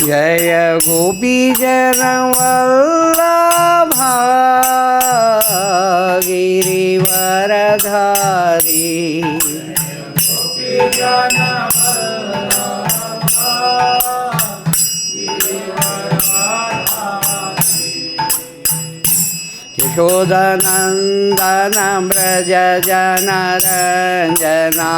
जय गोपीजनवल्लभा गिरिवरधारी यशोदनन्दन व्रज जनरञ्जना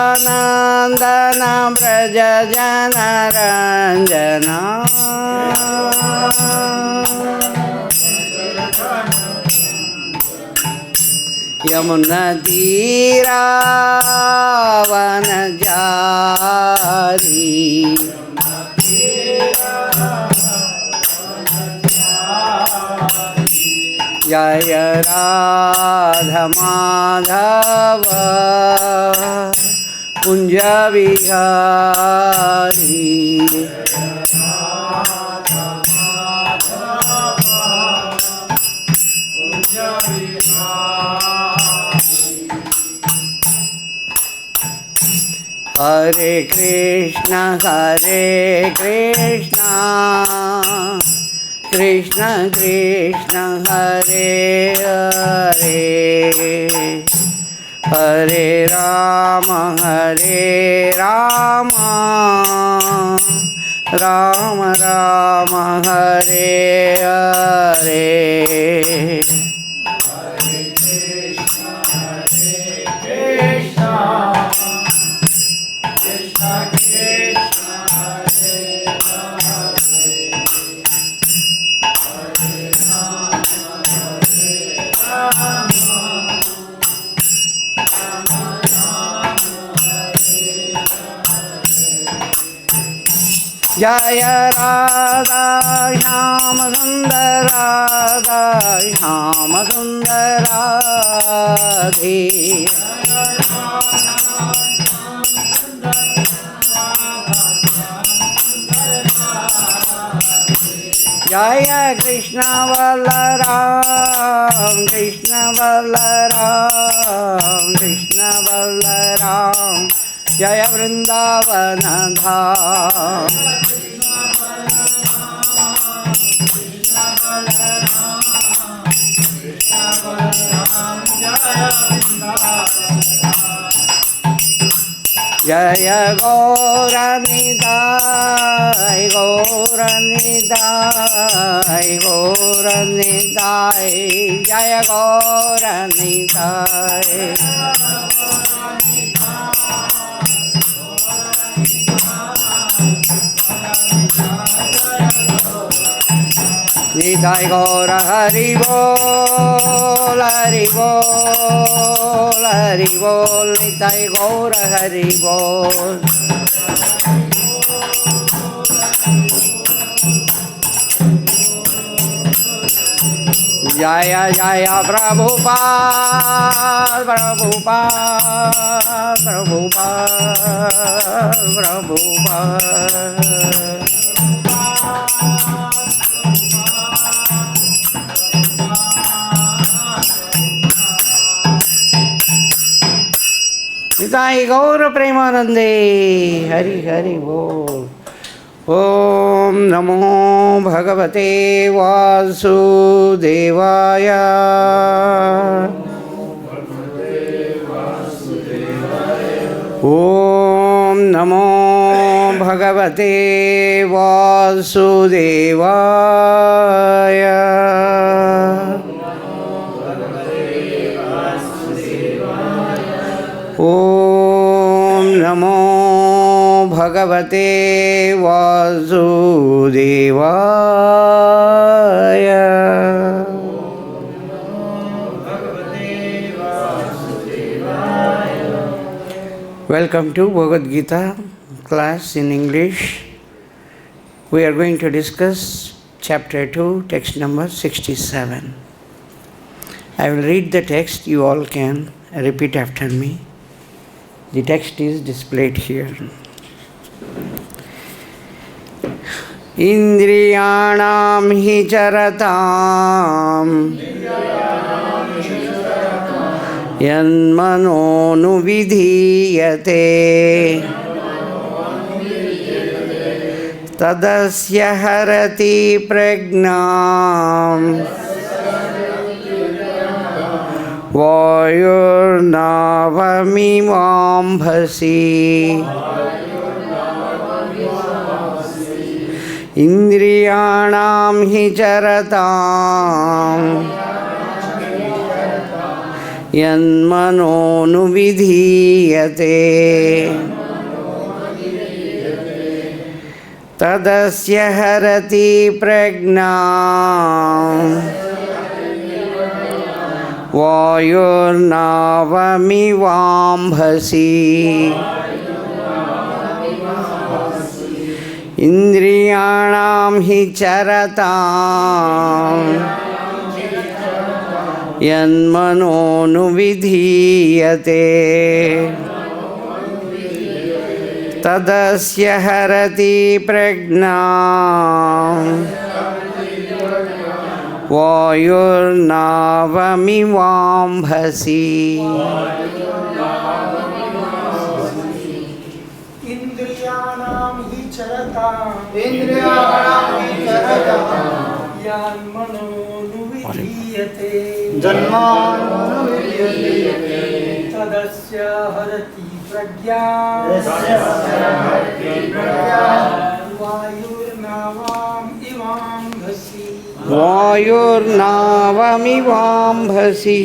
यशोदनन्दन व्रज जनरञ्जना यमुनतीरावनचारी जय राधमाधव कुंज विहारी हरे कृष्ण कृष्ण कृष्ण हरे हरे हरे राम राम राम हरे हरे जय राधा श्याम सुंदर राधा श्याम सुंदर राधे जय कृष्ण बलराम कृष्ण बलराम जय वृंदावन धाम जय गौरनिताय जय गौरनिताय निताय गौर हरि बोल निताय गौर हरि बोल जय जय प्रभुपाद निताय गौर प्रेमानंदे हरि हरि बोल। ओम नमो भगवते वासुदेवाय। ओम नमो भगवते वासुदेवाय। ओम नमो भगवते वासुदेवाय। Welcome to Bhagavad-Gita class in English. We are going to discuss chapter 2, text number 67. I will read the text, you all can repeat after me. The text is displayed here. Indriyāṇāṁ hi caratāṁ yan mano nuvidhīyate tadasya harati prajñāṁ vāyur nāvam ivāmbhasi indriyāṇāṁ hi caratāṁ yan mano nuvidhīyate tadasya harati prajñāṁ vāyur nāvam ivāmbhasi indriyāṇāṁ hi caratāṁ yan mano nuvidhīyate tadasya harati prajñāṁ vāyur nāvam ivāmbhasi. indriyāṇāṁ hi caratāṁ yan mano nuvidhīyate tadasya harati prajñāṁ vāyur nāvam ivāmbhasi vāyur nāvam ivāmbhasi.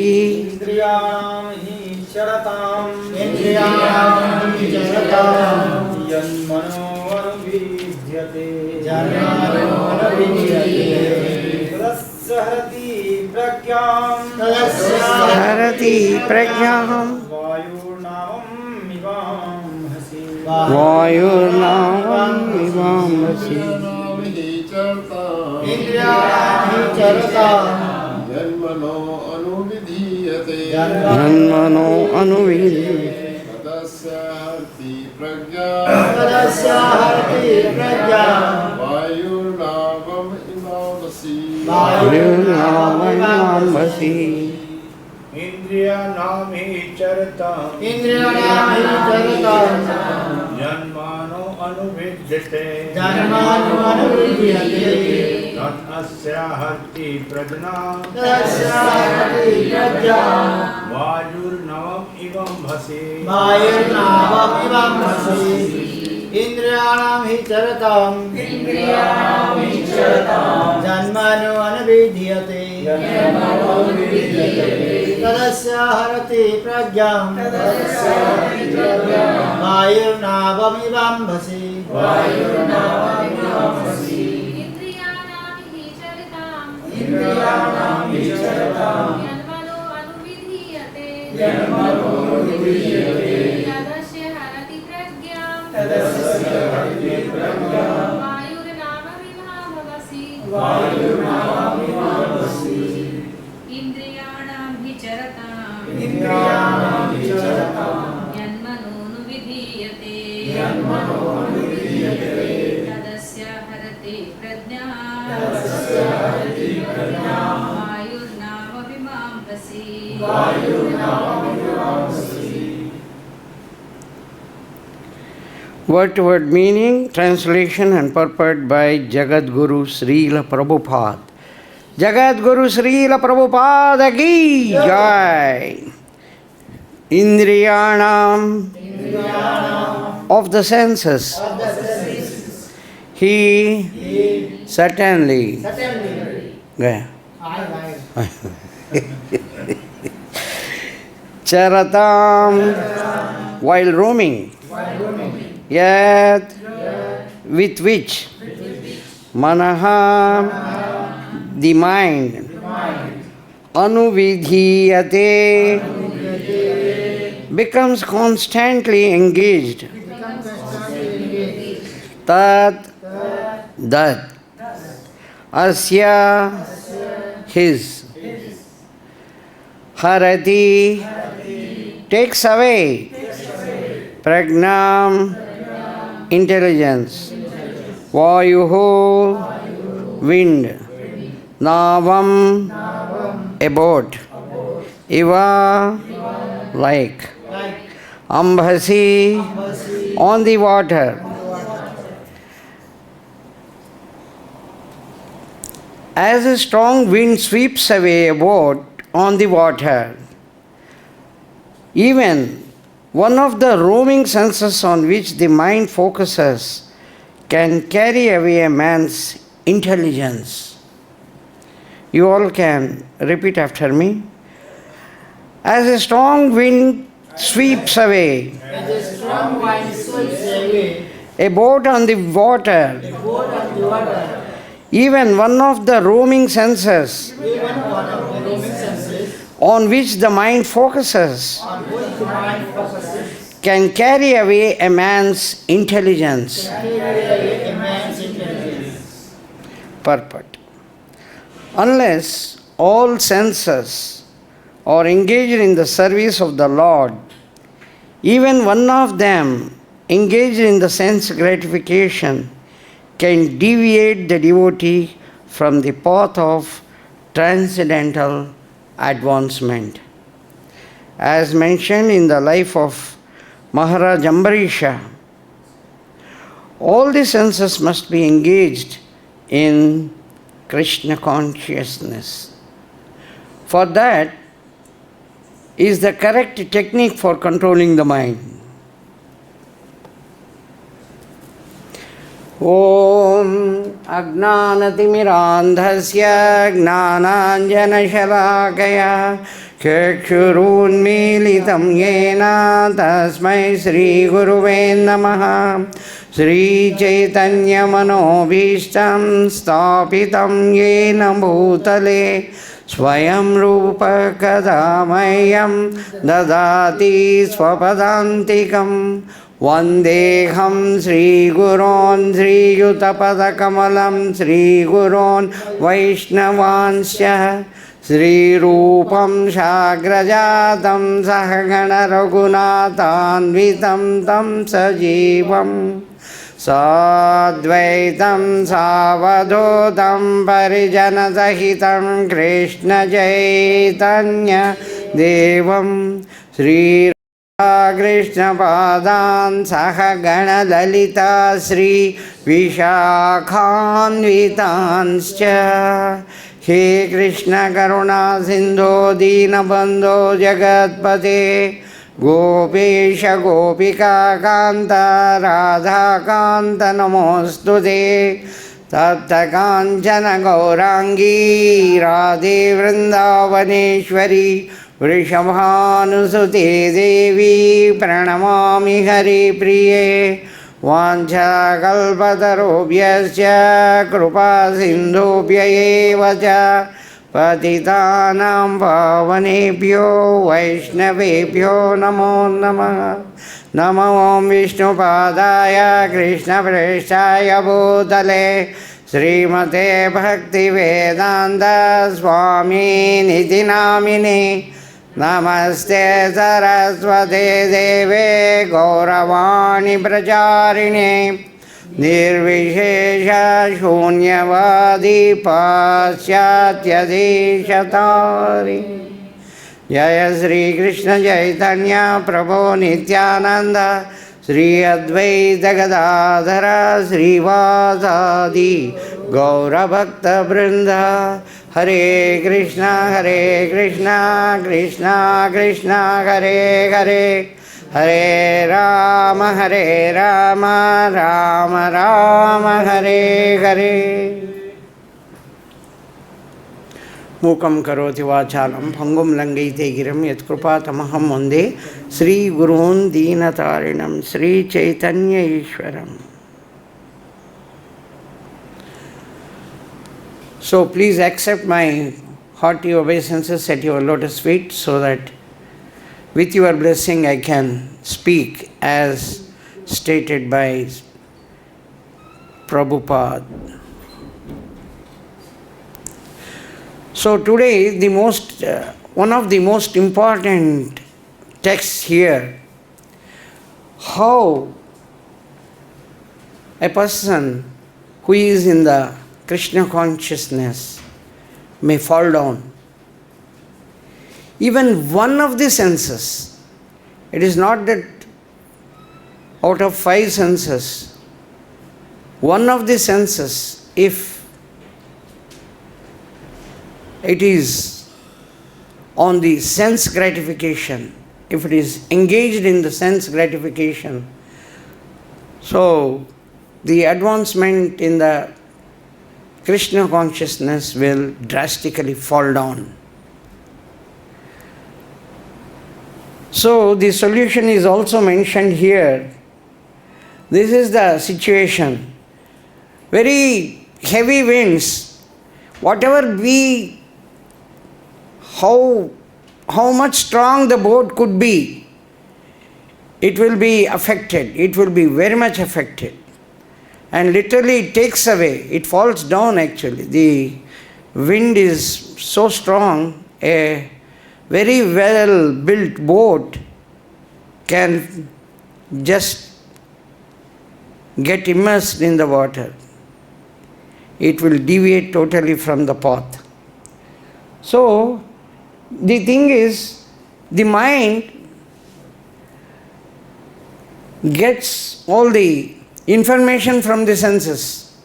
indriyāṇāṁ hi caratāṁ yan mano anuvidhīyate tadasya harati prajñāṁ harati prajñāṁ vāyur nāvam ivāmbhasi vāyur nāvam ivāmbhasi. indriyāṇāṁ hi caratāṁ yan mano anuvidhīyate tadasya harati prajñāṁ vāyur nāvam ivāmbhasi indriyāṇāṁ hi caratāṁ yan mano anuvidhīyate asya harati prajñāṁ vāyur nāvam ivāmbhasi indriyāṇāṁ hi caratāṁ yan mano anuvidhīyate tadasya harati prajñāṁ vāyur nāvam ivāmbhasi indriyāṇāṁ hi caratāṁ yan mano nuvidhīyate tadasya harati prajñāṁ vāyur nāvam ivāmbhasi indriyāṇāṁ hi caratāṁ yan mano nuvidhīyate tadasya harati prajñāṁ vāyur nāvam ivāmbhasi. Word-to-word meaning, translation and purport by Jagadguru Srila Prabhupada. Jagadguru Srila Prabhupada ki jai. Indriyāṇāṁ of the senses. He certainly. Gaya. Caratāṁ while roaming. Yat with which manaḥ the mind anuvidhīyate becomes constantly engaged. Tat that asya his harati takes away prajñāṁ, intelligence, vāyuḥ, wind, nāvam, a boat, like, ambhasi, on the water. As a strong wind sweeps away a boat on the water, even one of the roaming senses on which the mind focuses can carry away a man's intelligence. You all can repeat after me. As a strong wind sweeps away As a strong wind sweeps away a boat on the water, a boat on the water, even one of the roaming senses even one of the roaming senses on which the mind focuses on which the mind focuses can carry away a man's intelligence. carry away a man's intelligence. Purport. Unless all senses are engaged in the service of the Lord, even one of them engaged in the sense gratification can deviate the devotee from the path of transcendental advancement. As mentioned in the life of Mahārāja Ambarīṣa, all the senses must be engaged in Kṛṣṇa consciousness. For that is the correct technique for controlling the mind. Om Ajnānatimirandhasya Jnānāñjana-śalakaya Chakshurunmīlitam yena tasmai Sri Guruve Namaha Sri Chaitanya Manobhishtam Stapitam yena bhutale Swayam Rupa Kadamayam Dadati Swapadantikam Vandeham Sri Gurun Sri Yutapadakamalam Sri Gurun Vaishnavansya Sri Rupam Shagrajatam Sahagana Raghunathanvitam Tam Sajivam Sadvaitam Savadhotam Parijanasahitam Kṛṣṇa Chaitanya Devam Sri Kṛṣṇa Padan Sahagana Lalita Sri Vishakhanvitanscha He Kṛṣṇa Karuna Sindho Dīnabandho Jagatpate Gopesha Gopika Kanta Radha Kanta Namostute Tapta Kanchana Gaurangi Radhe Vrindavaneshwari Vrishabhanusute Devi Pranamami Hari Priye Vancha Kalpatarobhyasya Krupa Sindhubhya eva ca Patitānaṁ pāvanebhyo Vaishnavebhyo namo namaha Namo Vishnupādāya Krishna Preshāya Bhūtale Srimate Bhakti-vedanta Swami Niti Namine Namaste Saraswate Deve Gauravani Pracharine Nirvishesha Shunyavadi Pasyatya-deshatari Jaya Sri Kṛṣṇa Chaitanya Prabhu Nityananda Sri Advaita Gadadhara Sri Vasadi Gaura Bhakta Vrinda Hare Krishna Krishna Krishna Hare Hare Hare Rama Rama Rama Hare Hare Mukam karoti vachalam phangum langayite giram yatkrupatamaham vande Sri Gurun Dīnatarinam Sri Chaitanya Ishwaram. So please accept my hearty obeisances at your lotus feet so that with your blessing I can speak as stated by Prabhupada. So today one of the most important texts here how a person who is in the Kṛṣṇa consciousness may fall down. Even one of the senses, it is not that out of 5 senses, one of the senses, if it is on the sense gratification, if it is engaged in the sense gratification, so the advancement in the Kṛṣṇa consciousness will drastically fall down. So the solution is also mentioned here. This is the situation. Very heavy winds, whatever be, how much strong the boat could be, it will be affected. It will be very much affected. And literally it takes away, it falls down actually. The wind is so strong, a very well built boat can just get immersed in the water. It will deviate totally from the path. So, the thing is, the mind gets all the information from the senses.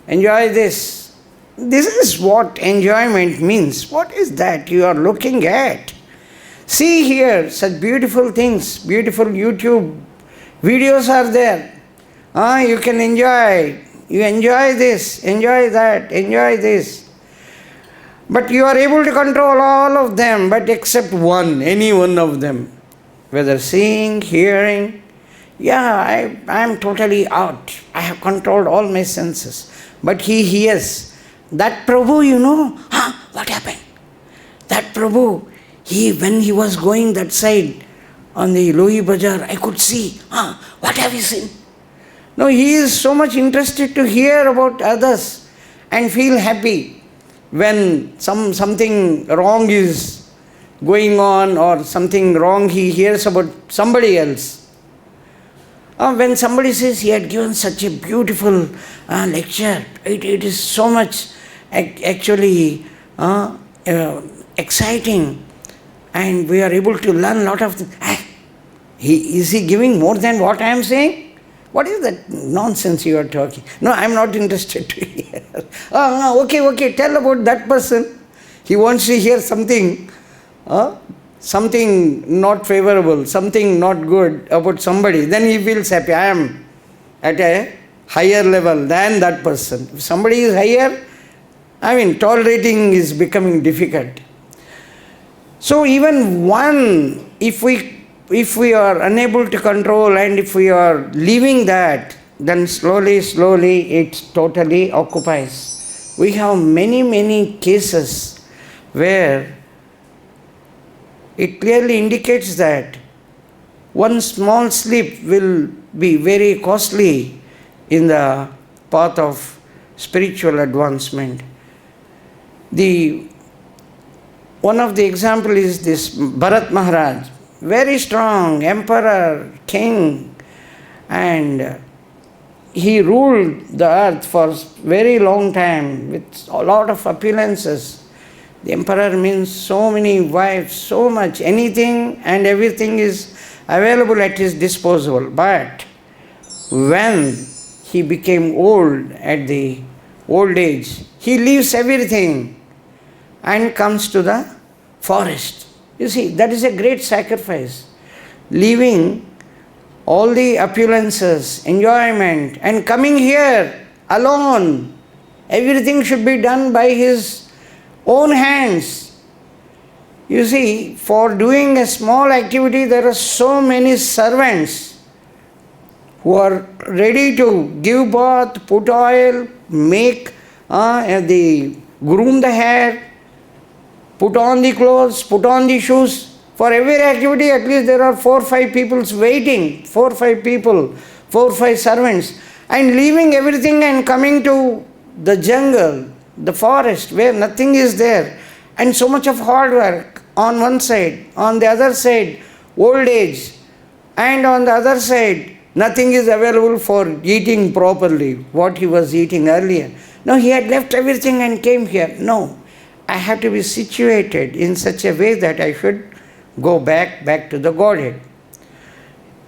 Enjoy this. This is what enjoyment means. What is that you are looking at? See here, such beautiful things, beautiful YouTube videos are there. You can enjoy. You enjoy this, enjoy that, enjoy this. But you are able to control all of them, but except one, any one of them. Whether seeing, hearing. I am totally out. I have controlled all my senses. But he hears. That Prabhu, what happened? That Prabhu, when he was going that side on the Lohi Bazaar, I could see. What have you seen? No, he is so much interested to hear about others and feel happy when something wrong is going on or something wrong he hears about somebody else. When somebody says he had given such a beautiful lecture, it is so much actually exciting and we are able to learn a lot of things. Is he giving more than what I am saying? What is that nonsense you are talking? No, I am not interested to hear. Okay, tell about that person. He wants to hear something, something not favorable, something not good about somebody. Then he feels happy. I am at a higher level than that person. If somebody is higher, tolerating is becoming difficult. So even one, if we are unable to control and if we are leaving that, then slowly it totally occupies. We have many cases where it clearly indicates that one small slip will be very costly in the path of spiritual advancement. One of the example is this Bharat Maharaj. Very strong emperor, king, and he ruled the earth for very long time with a lot of opulences. The emperor means so many wives, so much, anything and everything is available at his disposal. But when he became old, at the old age, he leaves everything and comes to the forest. You see, that is a great sacrifice. Leaving all the opulences, enjoyment, and coming here alone. Everything should be done by his own hands. You see, for doing a small activity, there are so many servants who are ready to give bath, put oil, make groom the hair, put on the clothes, put on the shoes. For every activity, at least there are 4 or 5 people waiting, 4 or 5 people, 4 or 5 servants, and leaving everything and coming to the jungle, the forest where nothing is there, and so much of hard work on one side, on the other side, old age, And on the other side, nothing is available for eating properly, what he was eating earlier. No, he had left everything and came here. No, I have to be situated in such a way that I should go back to the Godhead.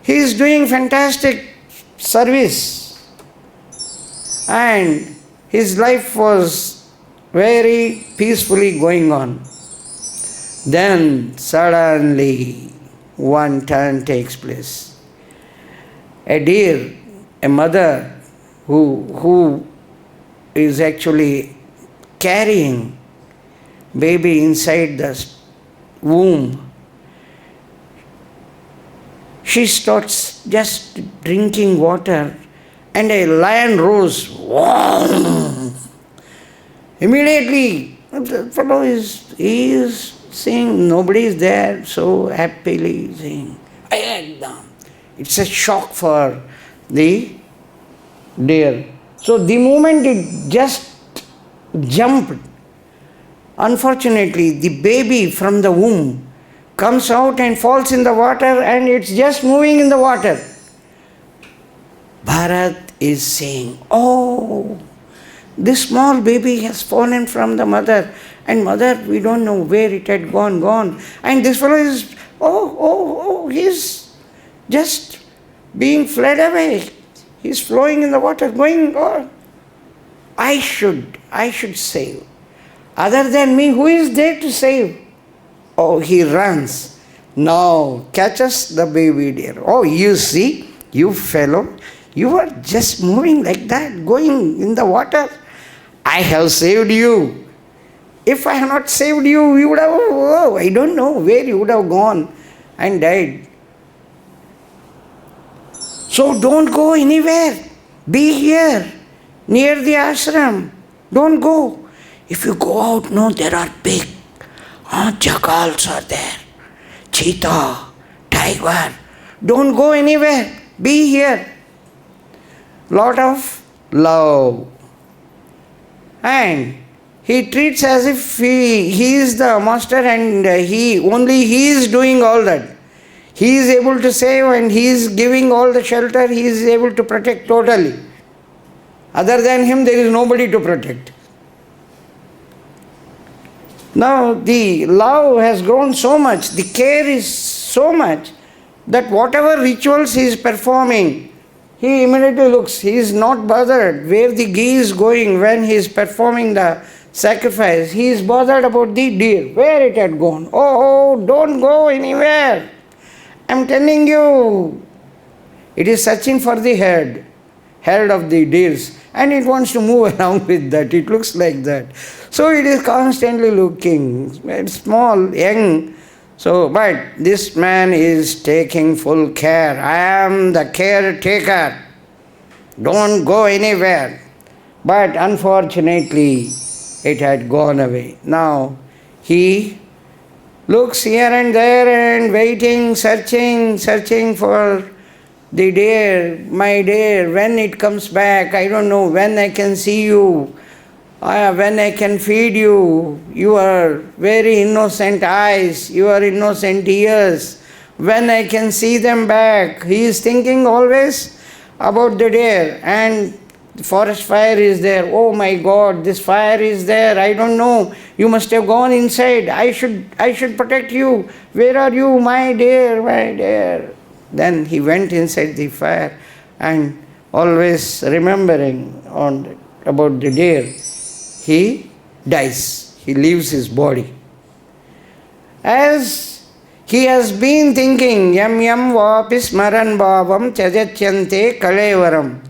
He is doing fantastic service, and his life was very peacefully going on. Then suddenly one turn takes place. A deer, a mother who is actually carrying baby inside the womb, she starts just drinking water, and a lion rose. Wow! Immediately, the fellow is saying, nobody is there, so happily saying, it's a shock for the deer. So the moment it just jumped, unfortunately, the baby from the womb comes out and falls in the water, and it's just moving in the water. Bharat is saying, oh, this small baby has fallen from the mother, and mother, we don't know where it had gone. And this fellow is, he's just being fled away. He's flowing in the water, going, I should save. Other than me, who is there to save? Oh, he runs. Now catches the baby deer. Oh, you see, you fellow, you are just moving like that, going in the water. I have saved you. If I had not saved you, you would have, I don't know where you would have gone and died. So don't go anywhere. Be here, near the ashram. Don't go. If you go out, no, there are big jackals are there. Cheetah, tiger. Don't go anywhere. Be here. Lot of love. And he treats as if he is the master, and he is doing all that. He is able to save, and he is giving all the shelter. He is able to protect totally. Other than him, there is nobody to protect. Now the love has grown so much, the care is so much, that whatever rituals he is performing, he immediately looks. He is not bothered where the ghee is going when he is performing the sacrifice. He is bothered about the deer, where it had gone. Oh, don't go anywhere. I am telling you. It is searching for the head of the deers, and it wants to move around with that. It looks like that. So it is constantly looking. It's small, young. So, but this man is taking full care. I am the caretaker. Don't go anywhere. But unfortunately, it had gone away. Now, he looks here and there and waiting, searching for the deer, my deer, when it comes back. I don't know when I can see you, when I can feed you, your very innocent eyes, your innocent ears, when I can see them back. He is thinking always about the deer, and the forest fire is there. Oh my God, this fire is there. I don't know. You must have gone inside. I should protect you. Where are you, my dear, my dear? Then he went inside the fire, and always remembering about the deer, he dies. He leaves his body. As he has been thinking, yam vapi smaran bhavam chajatyante kalevaram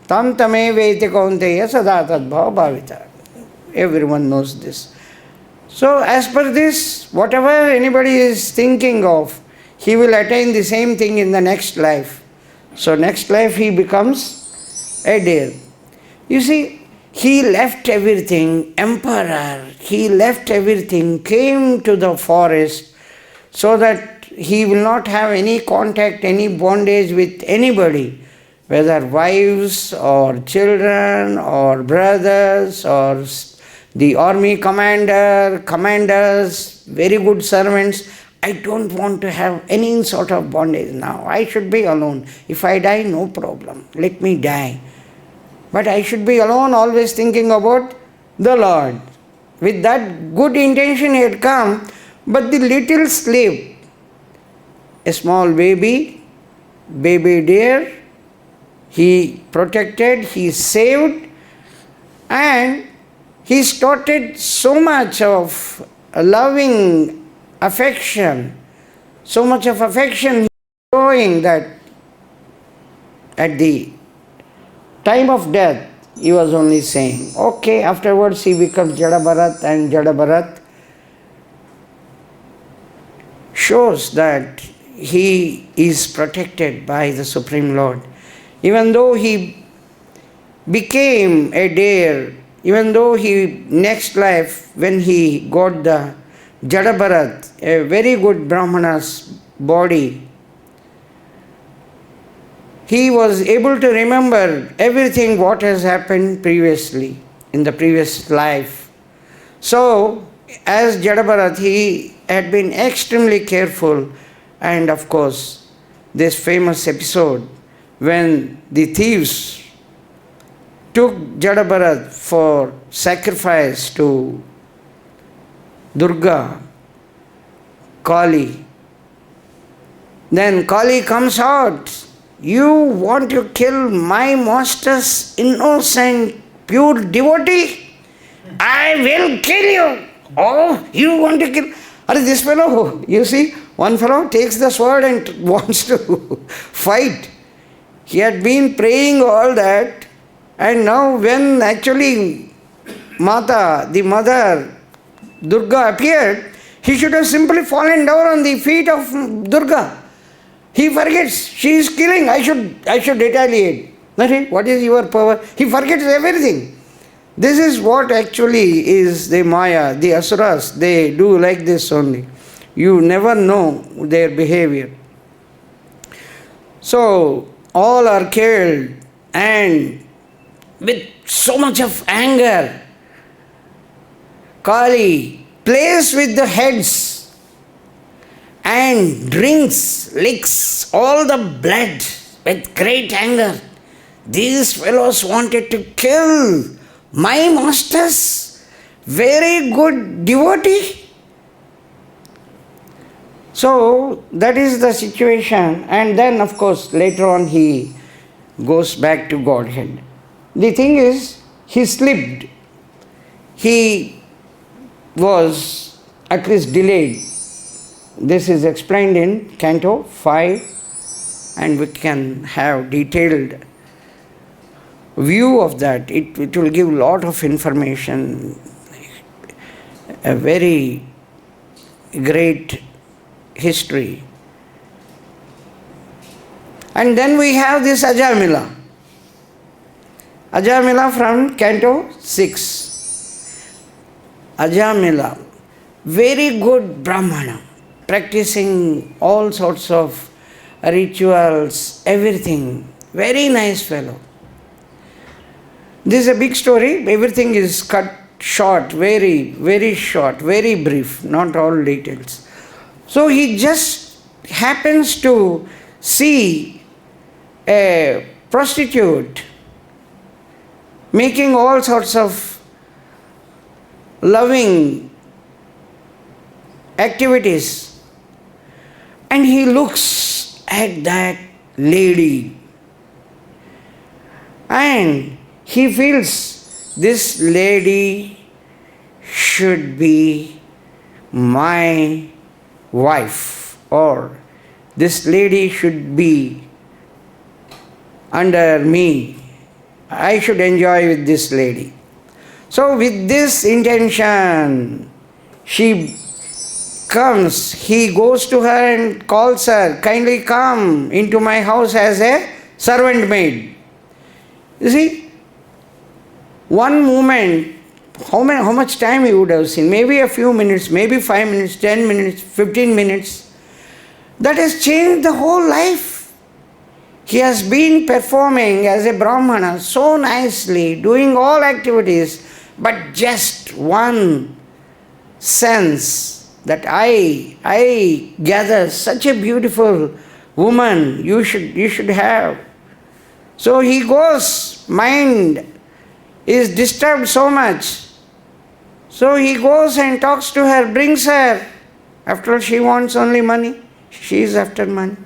tam tame veti kaunteya sada tadbhava bhavita. Everyone knows this. So as per this, whatever anybody is thinking of, he will attain the same thing in the next life. So next life he becomes a deer. You see, he left everything, emperor, he left everything, came to the forest so that he will not have any contact, any bondage with anybody, whether wives or children or brothers or the army commanders, very good servants. I don't want to have any sort of bondage now. I should be alone. If I die, no problem. Let me die. But I should be alone, always thinking about the Lord. With that good intention he had come, but the little slave, a small baby deer, he protected, he saved, and he started so much of loving affection, so much of affection showing that at the time of death, he was only saying, okay, afterwards he becomes Jada Bharat, and Jada Bharat shows that he is protected by the Supreme Lord. Even though he became a deer, even though he, next life, when he got the Jada Bharat, a very good Brahmana's body, he was able to remember everything what has happened previously, in the previous life. So, as Jada Bharat, he had been extremely careful, and of course, this famous episode when the thieves took Jada Bharat for sacrifice to Durga, Kali. Then Kali comes out. You want to kill my master's innocent, pure devotee? I will kill you. Oh, you want to kill? This fellow, you see, one fellow takes the sword and wants to fight. He had been praying all that, and now when actually Mata, the mother, Durga appeared, he should have simply fallen down on the feet of Durga. He forgets, she is killing, I should retaliate. What is your power? He forgets everything. This is what actually is the Maya, the Asuras, they do like this only. You never know their behavior. So, all are killed, and with so much of anger, Kali plays with the heads and drinks, licks all the blood with great anger. These fellows wanted to kill my master's very good devotee. So that is the situation, and then of course later on he goes back to Godhead. The thing is, he slipped. He was at least delayed. This is explained in Canto 5, and we can have detailed view of that. It will give a lot of information, a very great history. And then we have this Ajamila. Ajamila from Canto 6. Ajamila, very good Brahmana, practicing all sorts of rituals, everything. Very nice fellow. This is a big story. Everything is cut short, very, very short, very brief, not all details. So he just happens to see a prostitute making all sorts of loving activities, and he looks at that lady and he feels this lady should be my wife, or this lady should be under me. I should enjoy with this lady. So with this intention, she comes, he goes to her and calls her, kindly come into my house as a servant maid. You see, one moment, how much time he would have seen? Maybe a few minutes, maybe 5 minutes, 10 minutes, 15 minutes. That has changed the whole life. He has been performing as a Brahmana so nicely, doing all activities, but just one sense that I gather such a beautiful woman, you should have. So he goes, mind is disturbed so much. So he goes and talks to her, brings her. After all, she wants only money. She is after money.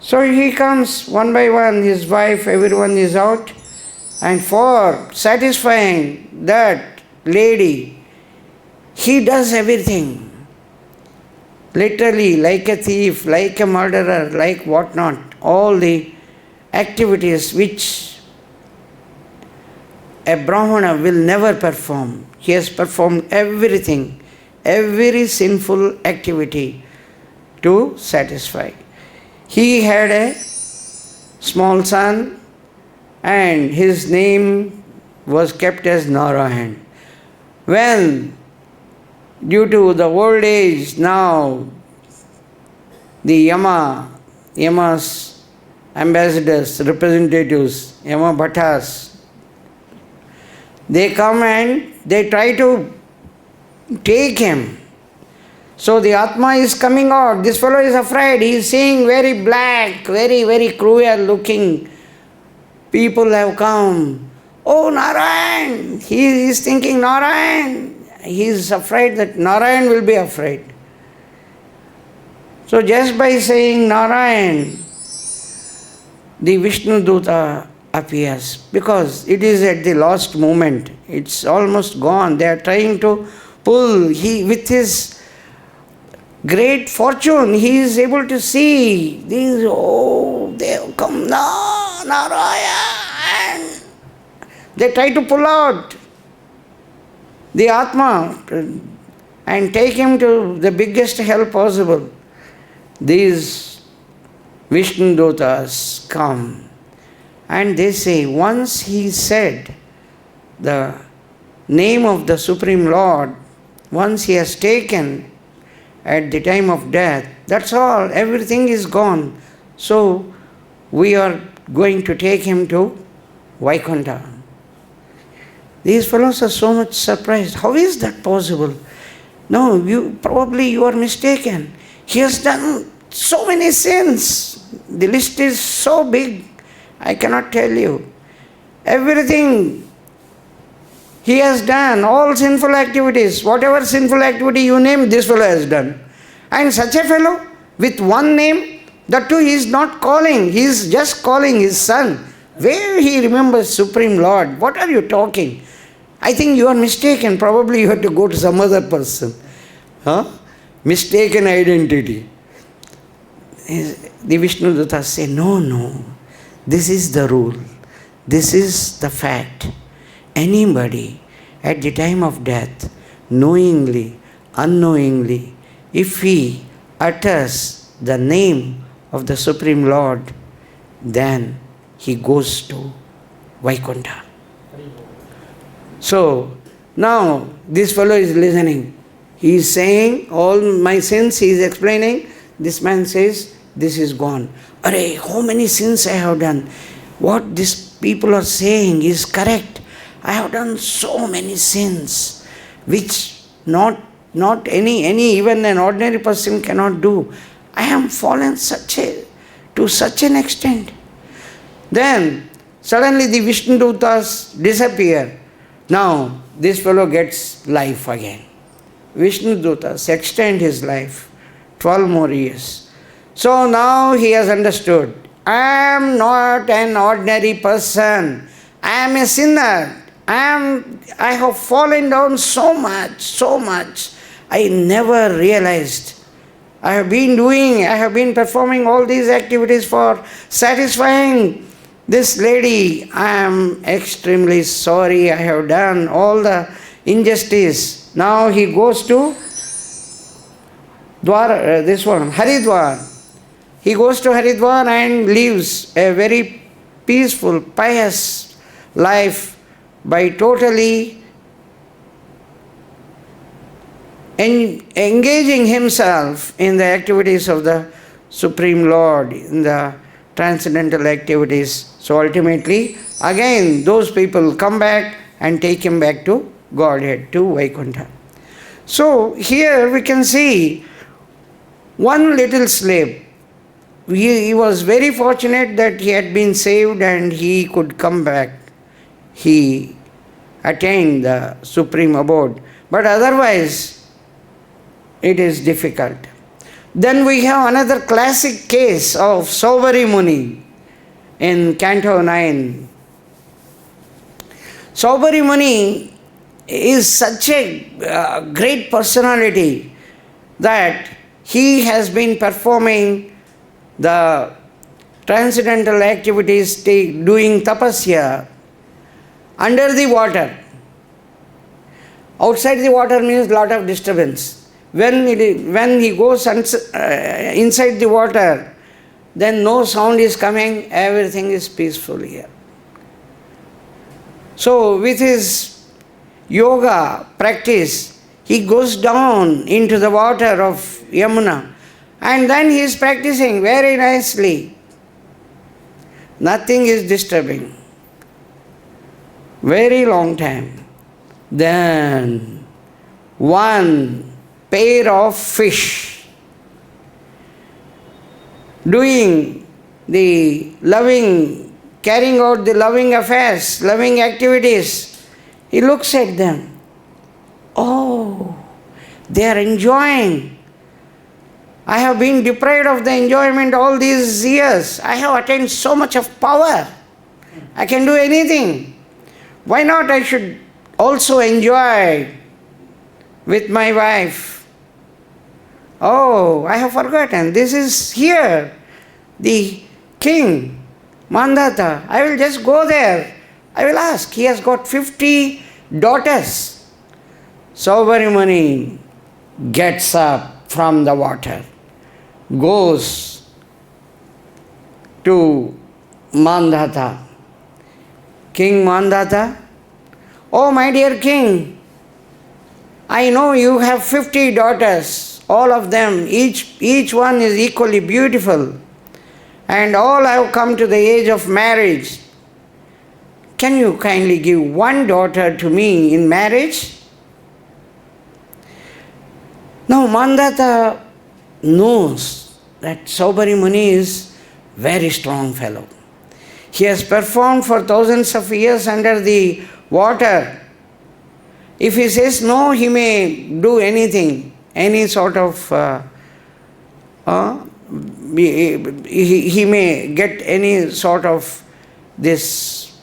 So he comes one by one, his wife, everyone is out. And for satisfying that lady, he does everything. Literally, like a thief, like a murderer, like whatnot. All the activities which a Brahmana will never perform. He has performed everything, every sinful activity to satisfy. He had a small son and his name was kept as Narayan. When, due to the old age now, the Yama's ambassadors, representatives, Yama Bhattas, they come and they try to take him. So the Atma is coming out. This fellow is afraid. He is seeing very black, very, very cruel looking people have come. Oh, Narayan! He is thinking Narayan. He is afraid that Narayan will be afraid. So just by saying Narayan, the Vishnu Duta appears, because it is at the last moment. It's almost gone. They are trying to pull. He, with his great fortune, he is able to see these, oh, they have come now, Narayan. They try to pull out the Atma and take him to the biggest hell possible. These Vishnu Dutas come and they say, once he said the name of the Supreme Lord, once he has taken at the time of death, that's all, everything is gone. So we are going to take him to Vaikuntha. These fellows are so much surprised. How is that possible? No, you are mistaken. He has done so many sins. The list is so big, I cannot tell you. Everything he has done, all sinful activities, whatever sinful activity you name, this fellow has done. And such a fellow with one name, that too he is not calling, he is just calling his son. Where he remembers Supreme Lord? What are you talking? I think you are mistaken. Probably you have to go to some other person. Mistaken identity. The Vishnu Dutas say, no, this is the rule. This is the fact. Anybody at the time of death, knowingly, unknowingly, if he utters the name of the Supreme Lord, then he goes to Vaikuntha. So, now this fellow is listening. He is saying, all my sins, he is explaining. This man says, this is gone. Arey, how many sins I have done? What these people are saying is correct. I have done so many sins, which not any even an ordinary person cannot do. I am fallen to such an extent. Then, suddenly the Vishnu Dutas disappear. Now, this fellow gets life again. Vishnu Dutas extend his life 12 more years. So now he has understood, I am not an ordinary person. I am a sinner. I have fallen down so much. I never realized. I have been performing all these activities for satisfying this lady. I am extremely sorry. I have done all the injustice. Now he goes to Haridwar. He goes to Haridwar and lives a very peaceful, pious life by totally engaging himself in the activities of the Supreme Lord, in the transcendental activities. So ultimately, again, those people come back and take him back to Godhead, to Vaikuntha. So here we can see one little slave. He was very fortunate that he had been saved and he could come back. He attained the supreme abode. But otherwise, it is difficult. Then we have another classic case of Saubhari Muni in Canto 9. Saubhari Muni is such a great personality that he has been performing the transcendental activities, doing tapasya under the water. Outside the water means lot of disturbance. When he goes inside the water, then no sound is coming, everything is peaceful here. So with his yoga practice, he goes down into the water of Yamuna and then he is practicing very nicely. Nothing is disturbing. Very long time. Then one pair of fish doing the loving, carrying out the loving affairs, loving activities, he looks at them. Oh, they are enjoying. I have been deprived of the enjoyment all these years. I have attained so much of power. I can do anything. Why not I should also enjoy with my wife? Oh, I have forgotten. This is here. The king, Mandata. I will just go there. I will ask. He has got 50 daughters. Saubhari Muni gets up from the water, goes to Mandata. King Mandata, oh my dear king, I know you have 50 daughters, all of them, each one is equally beautiful, and all have come to the age of marriage. Can you kindly give one daughter to me in marriage? Now Mandata knows that Saubhari Muni is very strong fellow. He has performed for thousands of years under the water. If he says no, he may do anything, any sort of, he may get any sort of this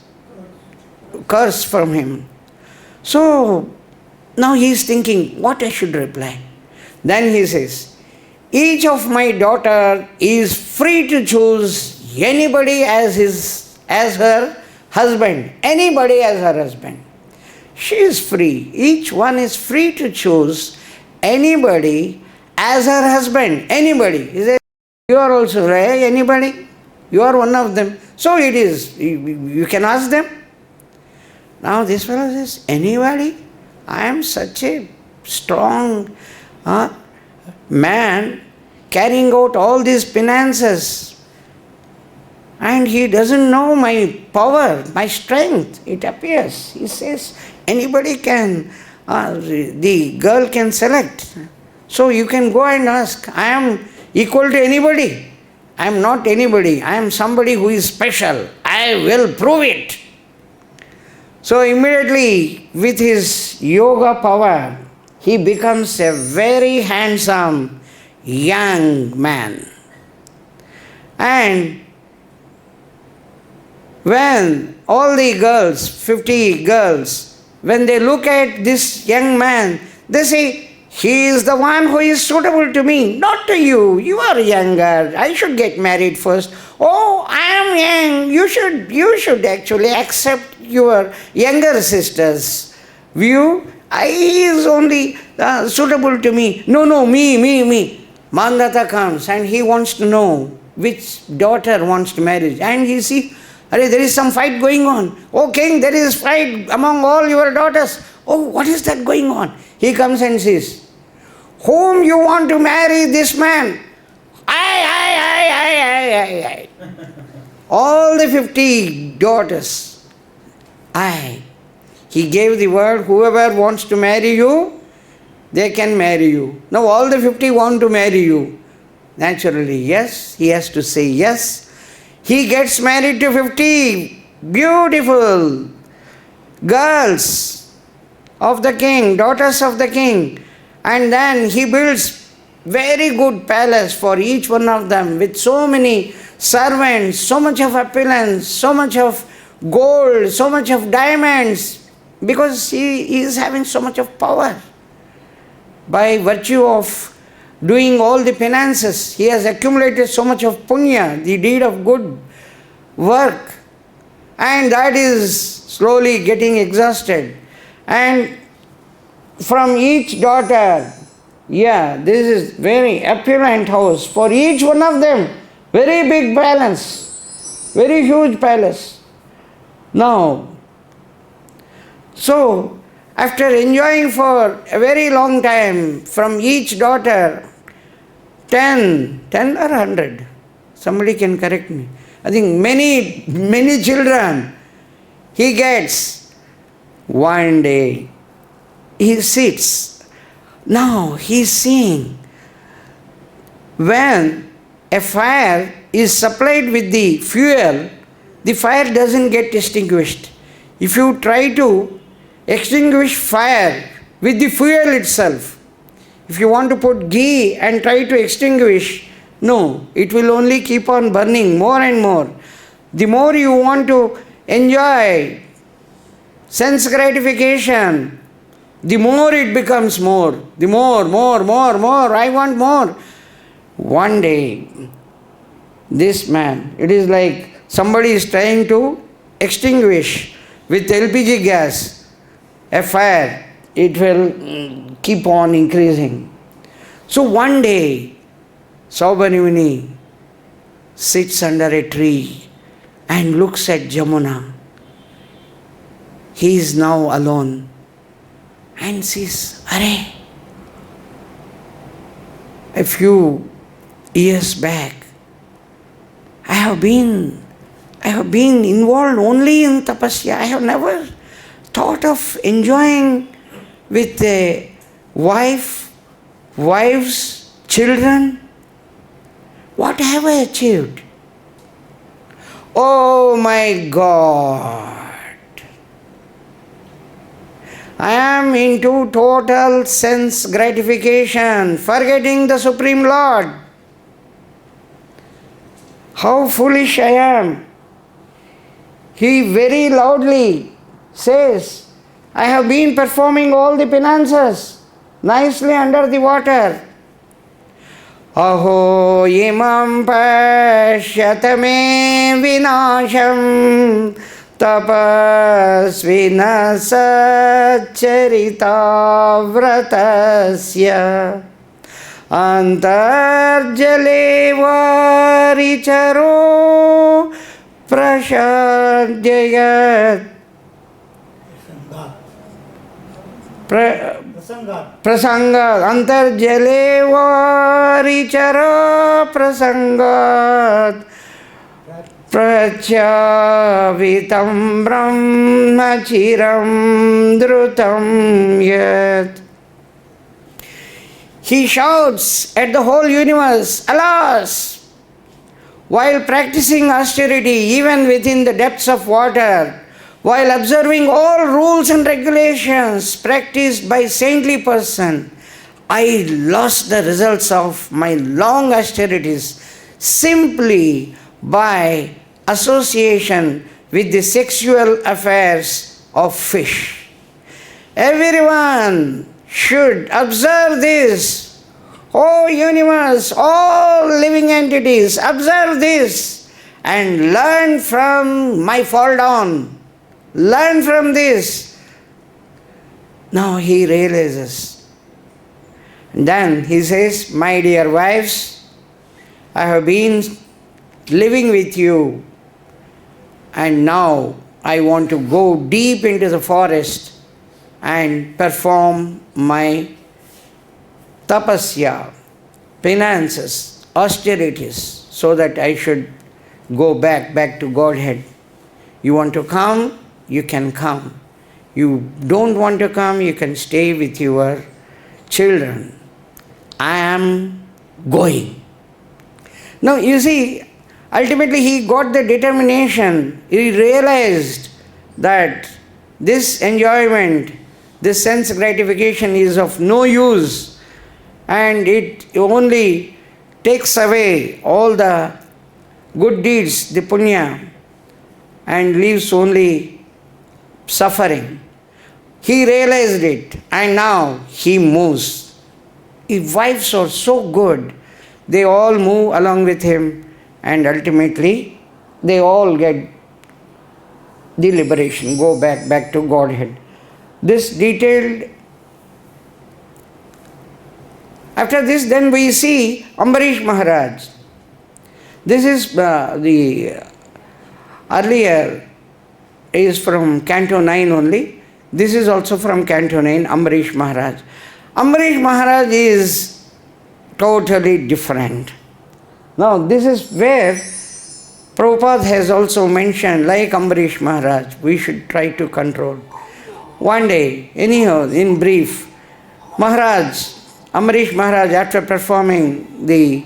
curse from him. So now he is thinking what I should reply. Then he says, each of my daughter is free to choose anybody as her husband. Anybody as her husband. She is free. Each one is free to choose anybody as her husband. Anybody. He says, you are also right. Anybody? You are one of them. So it is. You can ask them. Now this fellow says, anybody? I am such a strong man carrying out all these penances. And he doesn't know my power, my strength. It appears. He says, anybody can, the girl can select. So you can go and ask, I am equal to anybody. I am not anybody. I am somebody who is special. I will prove it. So immediately with his yoga power, he becomes a very handsome young man. And when all the girls, 50 girls, when they look at this young man, they say, he is the one who is suitable to me, not to you. You are younger. I should get married first. Oh, I am young. You should actually accept your younger sister's view. He is only suitable to me. No, me. Mandata comes and he wants to know which daughter wants to marry. And he sees, there is some fight going on. Oh king, there is fight among all your daughters. Oh, what is that going on? He comes and says, whom you want to marry, this man? I. All the 50 daughters. He gave the word, whoever wants to marry you, they can marry you. Now all the 50 want to marry you. Naturally, yes, he has to say yes. He gets married to 50 beautiful girls of the king, daughters of the king. And then he builds very good palace for each one of them with so many servants, so much of opulence, so much of gold, so much of diamonds, because he is having so much of power. By virtue of doing all the penances, he has accumulated so much of punya, the deed of good work, and that is slowly getting exhausted. And from each daughter, this is very opulent house. For each one of them, very big palace, very huge palace. Now, so after enjoying for a very long time from each daughter, 10 or 100, somebody can correct me. I think many children he gets. One day he sits. Now he is seeing when a fire is supplied with the fuel, the fire doesn't get extinguished. If you try to extinguish fire with the fuel itself, if you want to put ghee and try to extinguish, no, it will only keep on burning more and more. The more you want to enjoy sense gratification, the more it becomes more. The more, I want more. One day, this man, it is like somebody is trying to extinguish with LPG gas a fire. It will keep on increasing. So one day, Saubhanimuni sits under a tree and looks at Jamuna. He is now alone and says, "Arey, a few years back, I have been involved only in tapasya. I have never thought of enjoying with a wives, children. What have I achieved? Oh my God! I am into total sense gratification, forgetting the Supreme Lord. How foolish I am." He very loudly says, "I have been performing all the penances nicely under the water. Aho imam pashyatame vinasham tapasvina sacharita vratasya antarjale varicharo prashadhyayat." Prasangat, antarjale varichara prasangat prachyavitam brahmachiram drutam yat. He shouts at the whole universe, "Alas! While practicing austerity even within the depths of water, while observing all rules and regulations practiced by saintly person, I lost the results of my long austerities simply by association with the sexual affairs of fish." Everyone should observe this. Oh universe, all living entities, observe this and learn from my fall down. Learn from this. Now he realizes. Then he says, "My dear wives, I have been living with you and now I want to go deep into the forest and perform my tapasya, penances, austerities, so that I should go back to Godhead. You want to come? You can come. You don't want to come, you can stay with your children, I am going. Now you see, ultimately he got the determination, he realized that this enjoyment, this sense gratification is of no use, and it only takes away all the good deeds, the punya, and leaves only suffering. He realized it, and now he moves. His wives are so good, they all move along with him, and ultimately they all get the liberation, go back to Godhead. This detailed. After this, then we see Ambarīṣa Mahārāja. This is the earlier is from Canto 9 only. This is also from Canto 9, Ambarīṣa Mahārāja. Ambarīṣa Mahārāja is totally different. Now this is where Prabhupada has also mentioned, like Ambarīṣa Mahārāja, we should try to control. One day, anyhow, in brief, Ambarīṣa Mahārāja, after performing the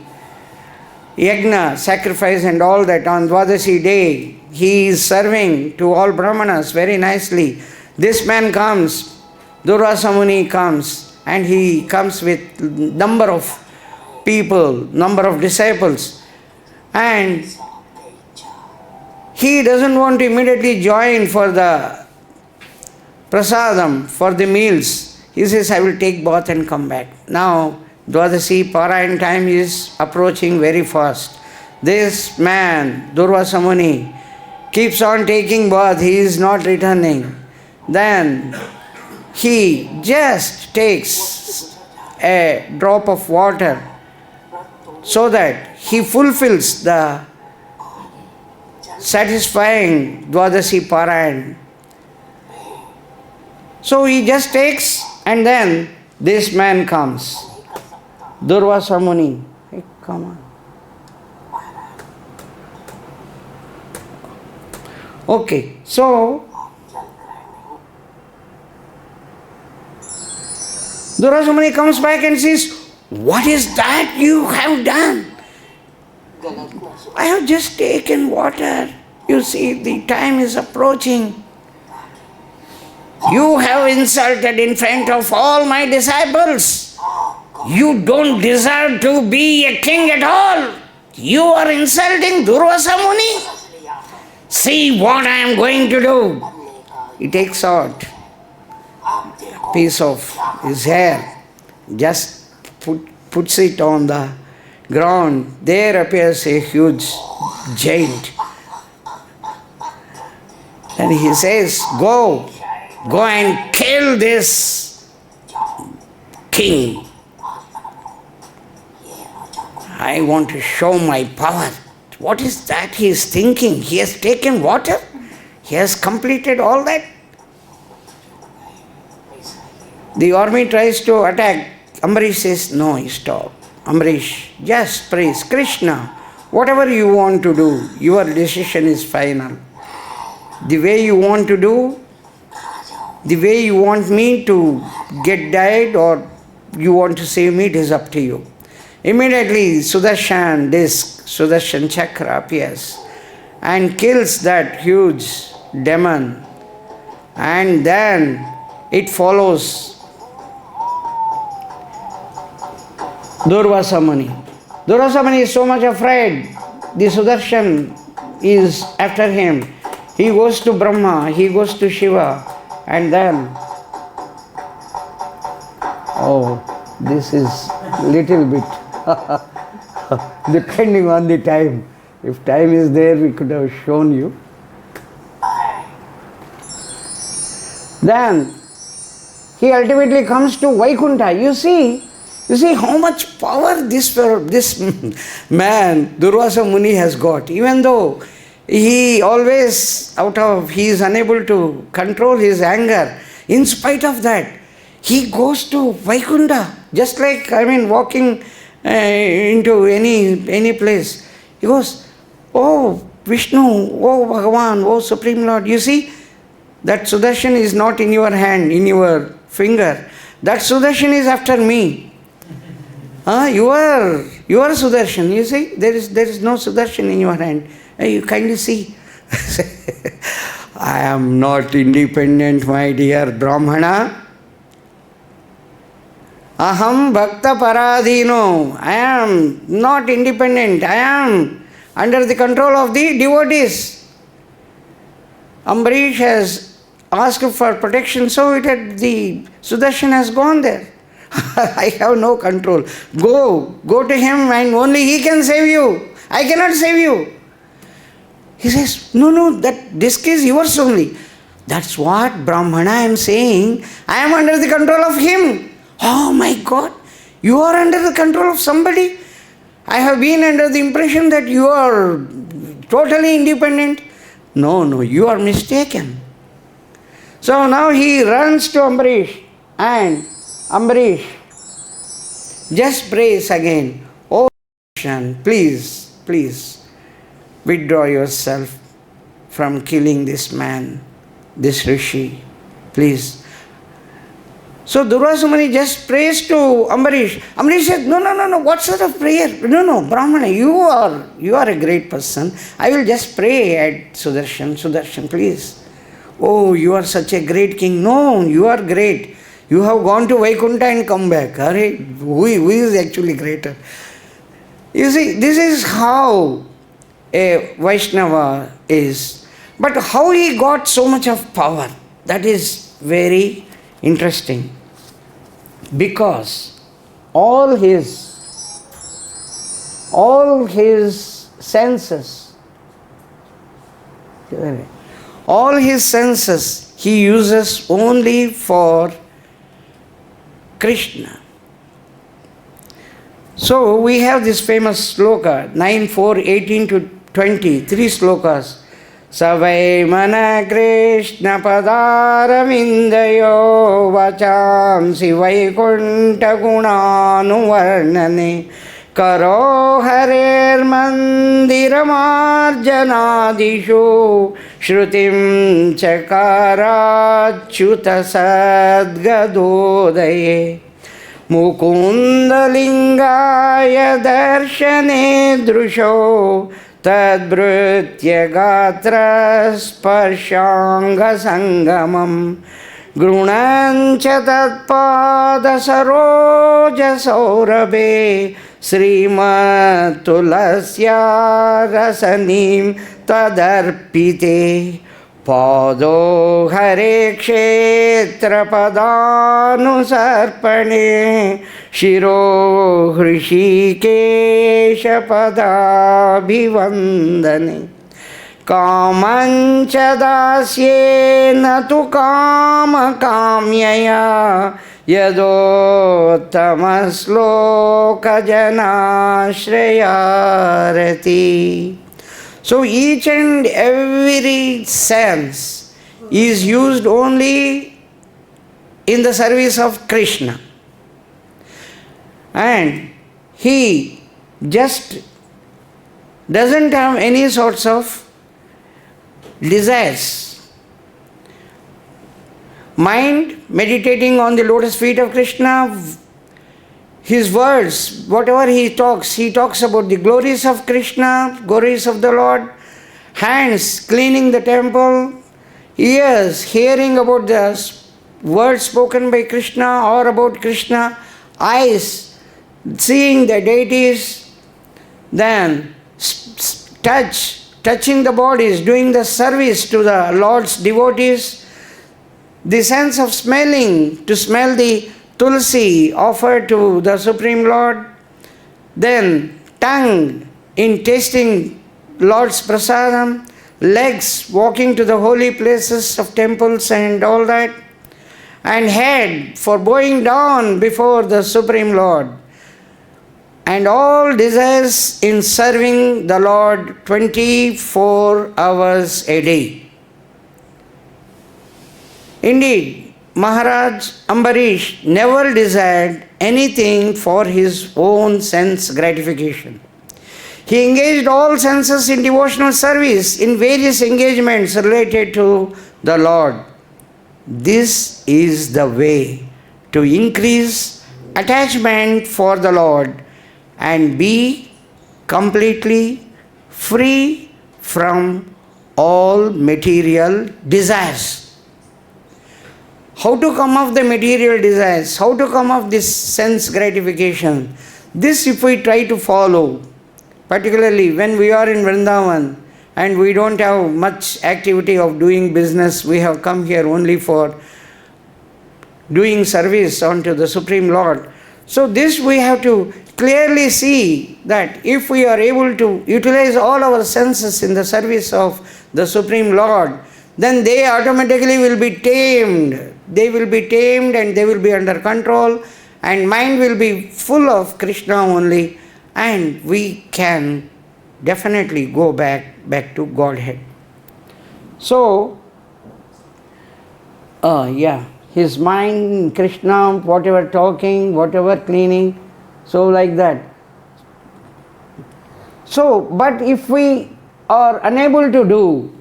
yajna, sacrifice and all that on Dwadasi day, he is serving to all Brahmanas very nicely. This man comes, Durvasa Muni comes, and he comes with number of people, number of disciples, and he doesn't want to immediately join for the prasadam, for the meals. He says, I will take bath and come back. Now, Dwadasi Parayan time is approaching very fast. This man, Durvasa Muni, keeps on taking bath, he is not returning. Then he just takes a drop of water so that he fulfills the satisfying Dwadasi Parayan. So he just takes, and then this man comes. Durvasa Muni. Hey, come on. Okay, so Durvasa Muni comes back and says, what is that you have done? I have just taken water. You see, the time is approaching. You have insulted in front of all my disciples. You don't deserve to be a king at all. You are insulting Durvasa Muni. See what I am going to do. He takes out a piece of his hair, just puts it on the ground. There appears a huge giant. And he says, go and kill this king. I want to show my power. What is that he is thinking? He has taken water? He has completed all that? The army tries to attack. Ambarīṣa says, no, stop. Ambarīṣa, just praise Kṛṣṇa. Whatever you want to do, your decision is final. The way you want to do, the way you want me to get died or you want to save me, it is up to you. Immediately Sudarshan disc, Sudarshan chakra appears and kills that huge demon, and then it follows Durvasa Muni. Durvasa Muni is so much afraid. The Sudarshan is after him. He goes to Brahma, he goes to Shiva, and then, this is little bit depending on the time. If time is there, we could have shown you. Then he ultimately comes to Vaikunta. You see how much power this man, Durvasa Muni, has got. Even though he always he is unable to control his anger, in spite of that, he goes to Vaikunta, just like, walking into any place. He goes, oh Vishnu, oh Bhagavan, oh Supreme Lord. You see, that Sudarshan is not in your hand, in your finger, that Sudarshan is after me. You are Sudarshan. You see, there is no Sudarshan in your hand. You kindly see. I am not independent, my dear Brahmana. Aham bhakta paradhino. I am not independent. I am under the control of the devotees. Ambarīṣa has asked for protection, so the Sudarshan has gone there. I have no control. Go to him and only he can save you. I cannot save you. He says, no, that disc is yours only. That's what Brahmana I am saying. I am under the control of him. Oh my God, you are under the control of somebody? I have been under the impression that you are totally independent. No, you are mistaken. So now he runs to Ambarīṣa, and Ambarīṣa just prays again, "Oh Krishna, please withdraw yourself from killing this man, this rishi, please." So Durvasa Muni just prays to Ambarīṣa. Ambarīṣa said, no, what sort of prayer? No, Brahmana, you are a great person. I will just pray at Sudarshan, please. Oh, you are such a great king. No, you are great. You have gone to Vaikuntha and come back. Who is actually greater? You see, this is how a Vaishnava is. But how he got so much of power, that is very interesting. Because all his senses he uses only for Kṛṣṇa. So we have this famous sloka, 9:4, 18 to 20, 3 slokas. Savai mana Kṛṣṇa padāravindayo vacāṁsi vaikunṭa gunānuvarnane karo harer mandiramarjanādishu shrutim cakarāchyuta sadgadodaye mukundalingaya darshane drusho tadbhrutya gatra sparshanga sangamam grunancha tatpada saroja saurabhe srimattulasya rasanim tadarpite pado harekshetra padanusarpane shiro hrishikesha padabhivandane kamancha dasyena tu kama kamyaya yadottamasloka janashrayarati. So each and every sense is used only in the service of Kṛṣṇa. And he just doesn't have any sorts of desires. Mind meditating on the lotus feet of Kṛṣṇa, his words, whatever he talks about the glories of Kṛṣṇa, glories of the Lord. Hands cleaning the temple, ears hearing about the words spoken by Kṛṣṇa or about Kṛṣṇa, eyes seeing the deities, then touching the bodies, doing the service to the Lord's devotees, the sense of smelling, to smell the tulsi offered to the Supreme Lord, then tongue in tasting Lord's prasadam, legs walking to the holy places of temples and all that, and head for bowing down before the Supreme Lord, and all desires in serving the Lord 24 hours a day. Indeed, Mahārāja Ambarīṣa never desired anything for his own sense gratification. He engaged all senses in devotional service in various engagements related to the Lord. This is the way to increase attachment for the Lord and be completely free from all material desires. How to come off the material desires? How to come off this sense gratification? This if we try to follow, particularly when we are in Vrindavan and we don't have much activity of doing business, we have come here only for doing service unto the Supreme Lord. So this we have to clearly see that if we are able to utilize all our senses in the service of the Supreme Lord, then they automatically will be tamed. They will be tamed and they will be under control, and mind will be full of Kṛṣṇa only, and we can definitely go back to Godhead. So, his mind, Kṛṣṇa, whatever talking, whatever cleaning, so like that. So, but if we are unable to do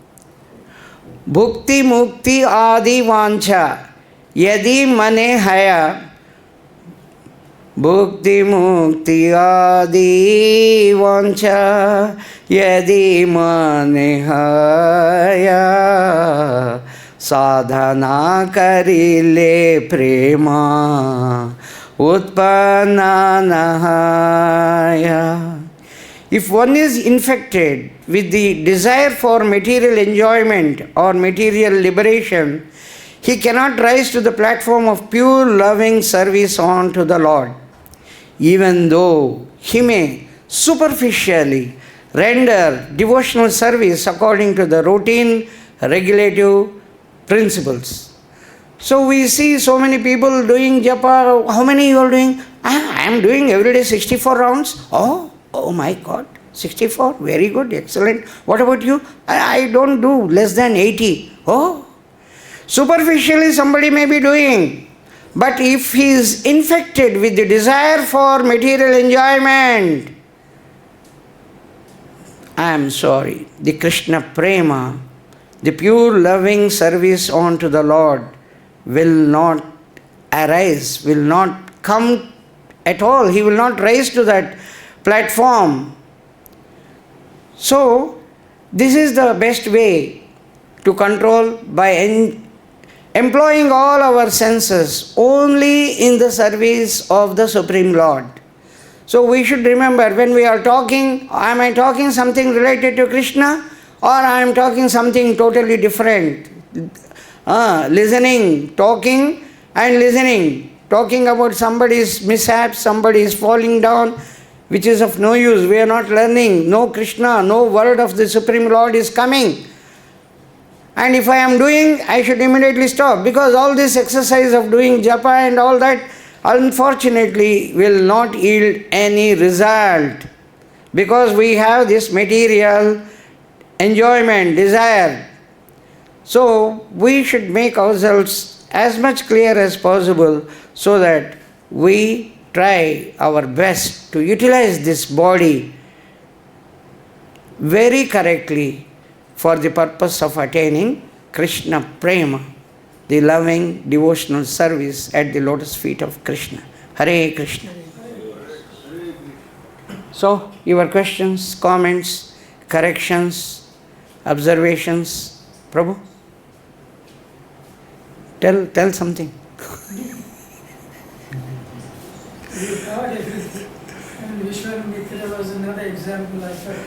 bhukti mukti adi vancha yadi manaḥ bhukti mukti adi vancha yadi manaḥ sadhana karile prema utpanna nahaya. If one is infected with the desire for material enjoyment or material liberation, he cannot rise to the platform of pure loving service unto the Lord, even though he may superficially render devotional service according to the routine regulative principles. So we see so many people doing japa. How many you are doing? I am doing every day 64 rounds. Oh my God, 64, very good, excellent. What about you? I don't do less than 80. Oh, superficially somebody may be doing, but if he is infected with the desire for material enjoyment, I am sorry, the Kṛṣṇa prema, the pure loving service unto the Lord will not arise, will not come at all. He will not rise to that platform. So, this is the best way to control by employing all our senses only in the service of the Supreme Lord. So, we should remember when we are talking, am I talking something related to Kṛṣṇa or I am talking something totally different? Listening, talking and listening, talking about somebody's mishap, somebody is falling down, which is of no use. We are not learning. No Kṛṣṇa, no word of the Supreme Lord is coming. And if I am doing, I should immediately stop, because all this exercise of doing japa and all that, unfortunately, will not yield any result, because we have this material enjoyment, desire. So, we should make ourselves as much clear as possible so that we try our best to utilize this body very correctly for the purpose of attaining Kṛṣṇa prema, the loving devotional service at the lotus feet of Kṛṣṇa. Hare Krishna. So, your questions, comments, corrections, observations, Prabhu? Tell something. We thought everything. And Vishwamitra was another example. I thought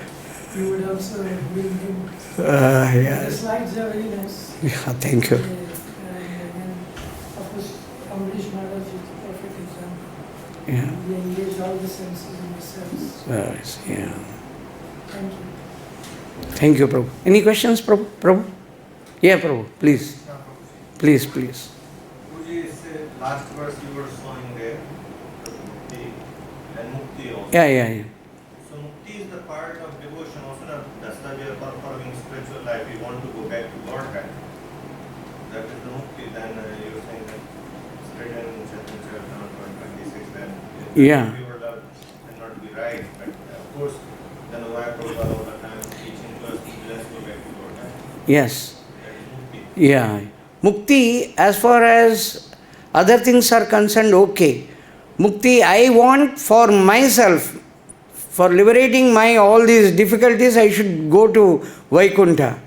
you would also bring him. Yeah. The slides are very nice. Yeah, thank you. And of course, Ambarīṣa Maharaj is a perfect example. Yeah. We engage all the senses in the service. Yeah. Thank you. Thank you, Prabhu. Any questions, Prabhu? Prabhu? Yeah, Prabhu, please. Please. Puji, last verse you were showing there, mukti and mukti also. Yeah. So mukti is the part of devotion also. That's why we are performing spiritual life. We want to go back to Godhead. That is the mukti. Then you were saying that straight and chapter 26. Then Yeah. we were loved and not be right. But of course, then why Prabhupada all the time teaching to us, let's go back to Godhead. Yes. That is mukti. Yeah. Mukti, as far as Other things are concerned, okay. Mukti I want for myself. For liberating my all these difficulties, I should go to Vaikuntha.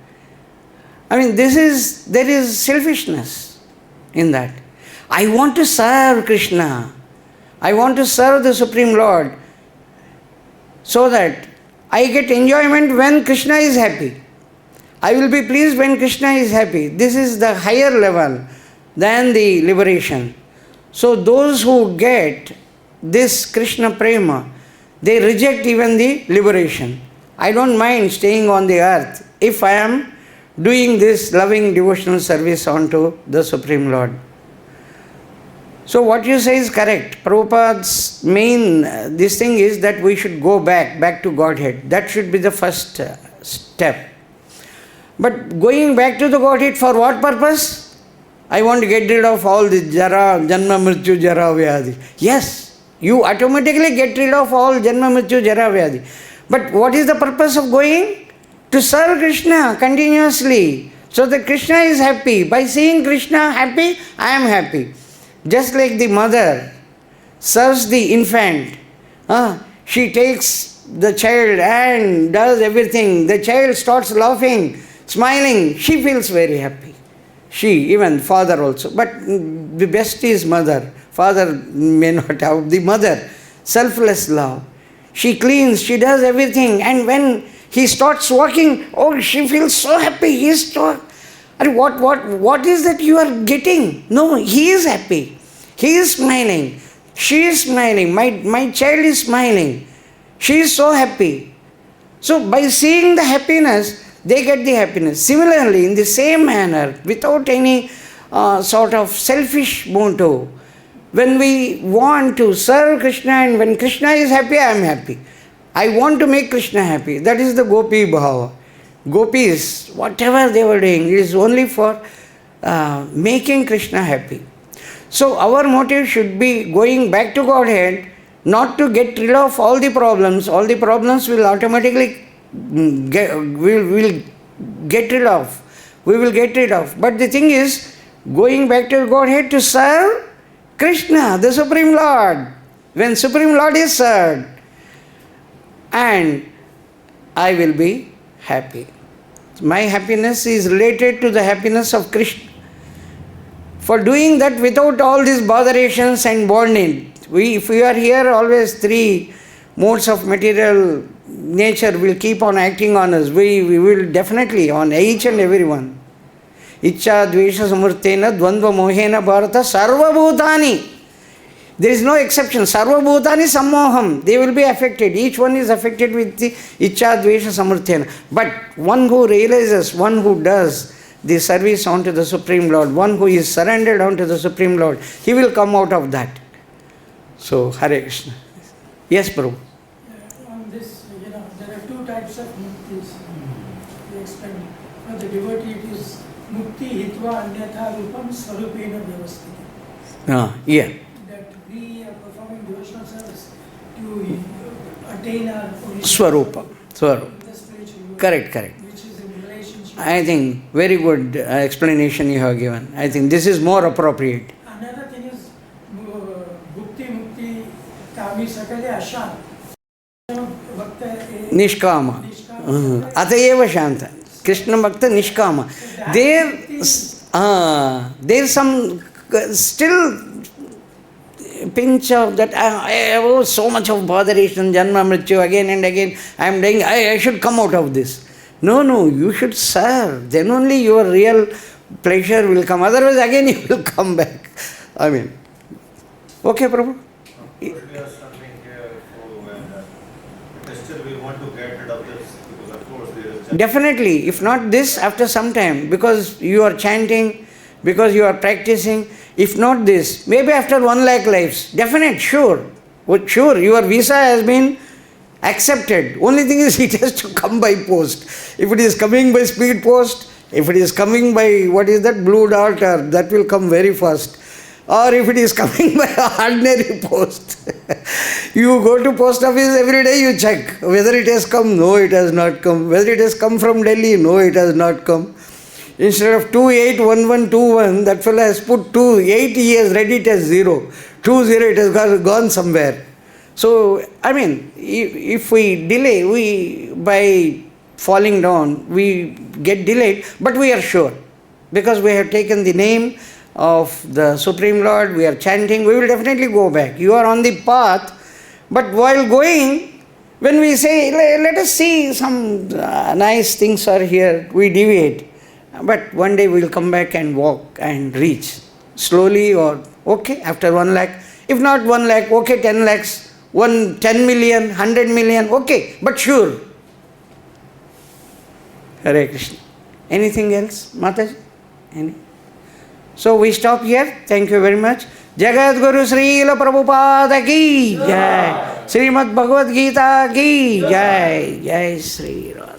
I mean, there is selfishness in that. I want to serve Kṛṣṇa. I want to serve the Supreme Lord so that I get enjoyment when Kṛṣṇa is happy. I will be pleased when Kṛṣṇa is happy. This is the higher level than the liberation. So those who get this Kṛṣṇa prema, they reject even the liberation. I don't mind staying on the earth if I am doing this loving devotional service unto the Supreme Lord. So what you say is correct. Prabhupada's main this thing is that we should go back to Godhead. That should be the first step. But going back to the Godhead for what purpose? I want to get rid of all the jara, janma, mrityu, jara, vyadi. Yes, you automatically get rid of all janma, mrityu, jara, vyadi. But what is the purpose of going? To serve Kṛṣṇa continuously. So that Kṛṣṇa is happy. By seeing Kṛṣṇa happy, I am happy. Just like the mother serves the infant. She takes the child and does everything. The child starts laughing, smiling. She feels very happy. She, even father also. But the best is mother. Father may not have. The mother, selfless love. She cleans, she does everything. And when he starts walking, oh, she feels so happy. He is so... What is that you are getting? No, he is happy. He is smiling. She is smiling. My child is smiling. She is so happy. So by seeing the happiness, they get the happiness. Similarly, in the same manner, without any sort of selfish motive, when we want to serve Kṛṣṇa and when Kṛṣṇa is happy, I am happy. I want to make Kṛṣṇa happy. That is the gopi bhava. Gopis, whatever they were doing, it is only for making Kṛṣṇa happy. So our motive should be going back to Godhead, not to get rid of all the problems. All the problems will automatically we'll get rid of. We will get rid of. But the thing is, going back to Godhead to serve Kṛṣṇa, the Supreme Lord. When Supreme Lord is served, and I will be happy. My happiness is related to the happiness of Kṛṣṇa. For doing that without all these botherations and bonding, if we are here, always three modes of material nature will keep on acting on us. We will definitely, on each and every one. Ichcha, dvesha, samurtena, dvandva, mohena, bharata, sarva bhutani. There is no exception. Sarva bhutani sammoham. They will be affected. Each one is affected with the ichcha, dvesha, samurtena. But one who realizes, one who does the service unto the Supreme Lord, one who is surrendered unto the Supreme Lord, he will come out of that. So, harekrishna. Yes, Prabhu. On this, there are two types of muktis. We explained. For the devotee, it is mukti hitva anyatha rupam swarupena vyavasthita. Yeah. That we are performing devotional service to attain our original Swarupa. the spiritual world, Correct. which is in relationship. I think very good explanation you have given. I think this is more appropriate. Another thing is mukti kami sakale ashan. Nishkama. Atayeva Shanta. Krishna Bhakta Nishkama. There's some still pinch of that, I have so much of botheration, janma, mrityu, again and again, I am dying, I should come out of this. No, you should serve. Then only your real pleasure will come. Otherwise, again you will come back. I mean, okay, Prabhu? We are starting here, still we want to get rid of this, because of course there is... Definitely, if not this, after some time, because you are chanting, because you are practicing, if not this, maybe after 1 lakh lives, definite, sure, your visa has been accepted. Only thing is it has to come by post. If it is coming by speed post, if it is coming by, blue dart, that will come very fast. Or if it is coming by ordinary post, you go to post office every day, you check whether it has come, no, it has not come. Whether it has come from Delhi, no, it has not come. Instead of 281121, that fellow has put 2, 8 he has read it as 0. 20 it has gone somewhere. So, I mean, if we delay, by falling down, we get delayed, but we are sure. Because we have taken the name of the Supreme Lord, we are chanting, we will definitely go back. You are on the path, but while going, when we say, let us see some nice things are here, we deviate. But one day we will come back and walk and reach. Slowly or, okay, after 1 lakh. If not 1 lakh, okay, 10 lakhs, 10 million, 100 million, okay, but sure. Hare Krishna. Anything else, Mataji? Any? So we stop here. Thank you very much. Jagat Guru Srila Prabhupada ki Jai. Srimad Bhagavad-Gita ki Jai. Jai Sri Ram.